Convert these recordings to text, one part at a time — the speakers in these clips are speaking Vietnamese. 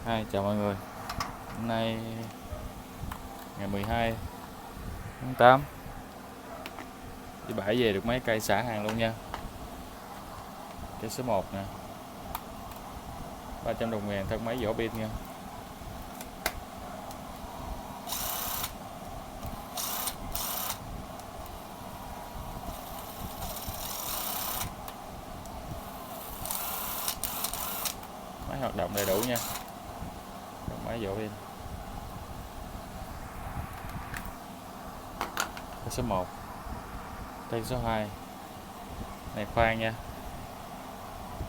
Chào mọi người. Hôm nay ngày 12 tháng 8 đi bãi về được mấy cây xả hàng luôn nha. Cây số 1 nè, 300 đồng ngàn, thân máy vỏ pin nha. Máy hoạt động đầy đủ nha, thân máy vỏ pin. Cây số 1, cây số 2 này khoan nha,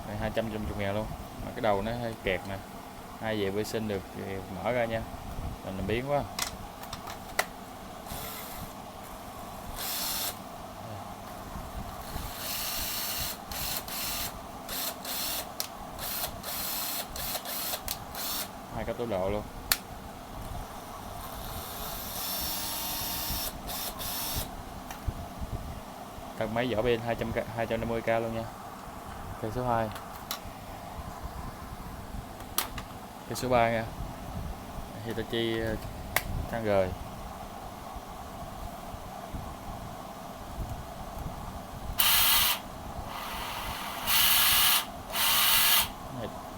này 250 ngàn luôn, mà cái đầu nó hơi kẹt nè, ai về vệ sinh được thì mở ra nha, mình biến quá. Hai cấp tốc độ luôn. Thân máy vỏ pin 250k luôn nha. Cây số 2, cây số 3 nha, Hitachi thang gời.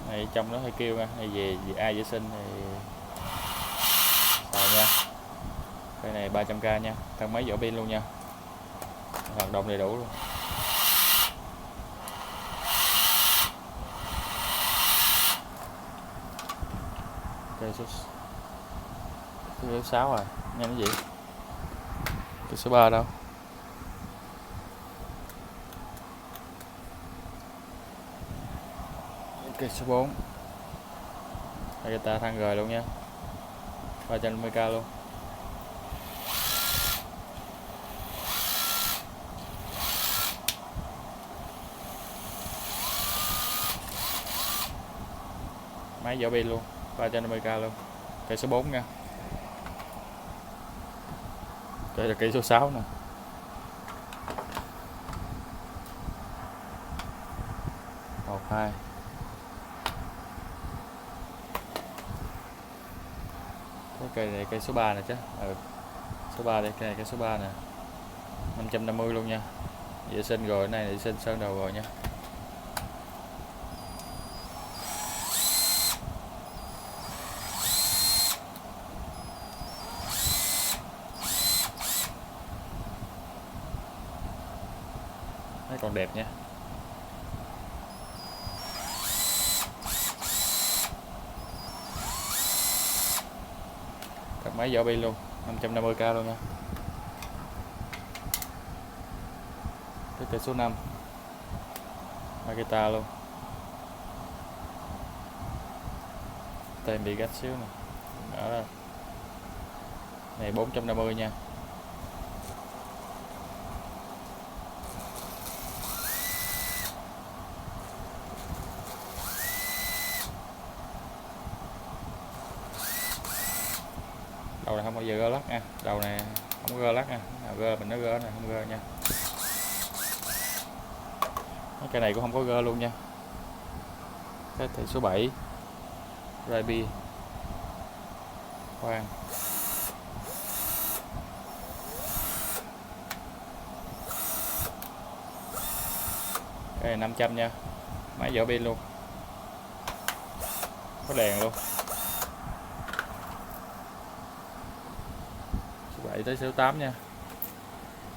Này trong nó hơi kêu nha, này về ai vệ sinh thì xài nha. Cây này 300k nha, thân máy vỏ pin luôn nha, hoạt động đầy đủ luôn. Cây số 6 rồi, nghe cái gì? Cây số 3 đâu? Cây số 4, Agata thang gời luôn nha, 350k luôn. Máy vỏ pin luôn, 350k luôn. Cây số 4 nha. Đây là cây số 6 nè. Một, hai. Cái cây này cây số 3 nè chứ. Số 3 đây, cây này cây số 3 nè. 550 luôn nha. Vệ sinh rồi, cái này vệ sinh sơn đầu rồi nha. Nó còn đẹp nha. Các máy vỏ pin luôn, 550k luôn nha. Cái cây số 5, Agata luôn. Tem bị gách xíu nè. Đó rồi. Này 450 nha. Đầu này không bao giờ gơ lắc nha, đầu này không gơ lắc nha, nào gơ mình nó gơ này, không gơ nha. Cái này cũng không có gơ luôn nha. Cái thị số 7, Raibi khoan. Cái này 500 nha, máy vỏ pin luôn, có đèn luôn. Số 7 tới số 8 nha.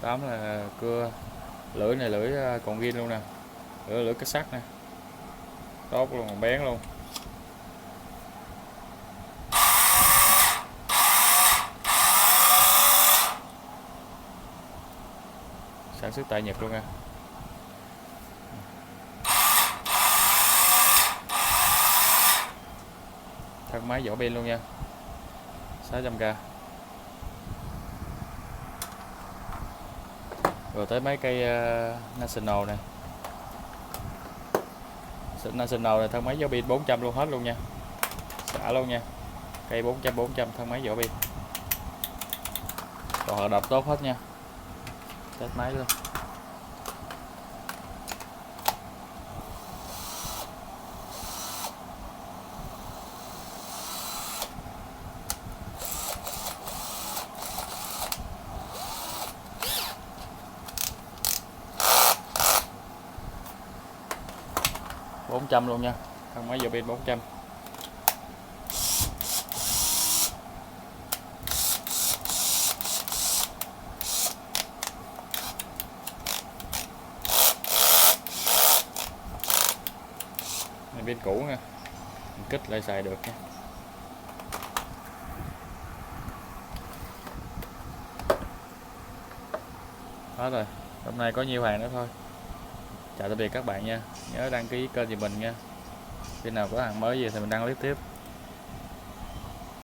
8 là cưa, lưỡi này lưỡi còn ghiên luôn nè, lưỡi cái sắt nè, tốt luôn, còn bén luôn. Sản xuất tại Nhật luôn nha. Thân máy vỏ pin luôn nha, 600k. Rồi tới mấy cây National này. National này thân máy vỏ pin 400 luôn, hết luôn nha, xả luôn nha. Cây 400 thân máy vỏ pin, còn hoạt động tốt hết nha. Test máy luôn. 400 luôn nha, thang máy giờ pin 400. Này pin cũ nha, mình kích lại xài được nha. Đó rồi, hôm nay có nhiêu hàng nữa thôi. Chào tạm biệt các bạn nha, nhớ đăng ký kênh giùm mình nha, khi nào có hàng mới gì thì mình đăng clip tiếp.